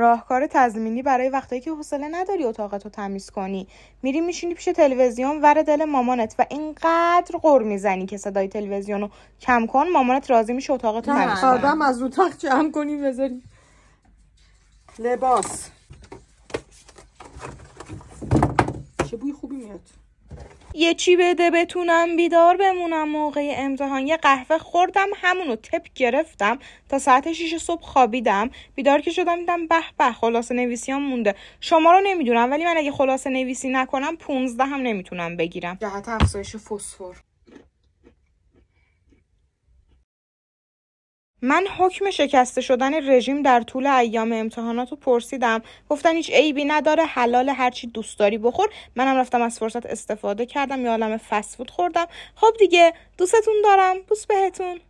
راهکار تضمینی برای وقتایی که حوصله نداری اتاقتو تمیز کنی، میری میشینی پیش تلویزیون ور دل مامانت و اینقدر غر میزنی که صدای تلویزیونو کم کن، مامانت راضی میشه اتاقتو تمیز کنه. آدم از اتاق جمع کنی بذاری. لباس چه بوی خوبی میاد. یه چی بده بتونم بیدار بمونم موقع امتحان. یه قهوه خوردم، همونو تپ گرفتم تا ساعت 6 صبح خوابیدم. بیدار که شدم دیدم به به خلاصه نویسیام مونده. شما رو نمیدونم ولی من اگه خلاصه نویسی نکنم 15 هم نمیتونم بگیرم. جهت افزایش فسفر. من حکم شکسته شدن رژیم در طول ایام امتحاناتو پرسیدم، گفتن هیچ عیبی نداره، حلال، هرچی دوست داری بخور. منم رفتم از فرصت استفاده کردم، یه عالمه فست فود خوردم. خب دیگه دوستتون دارم، بوس بهتون.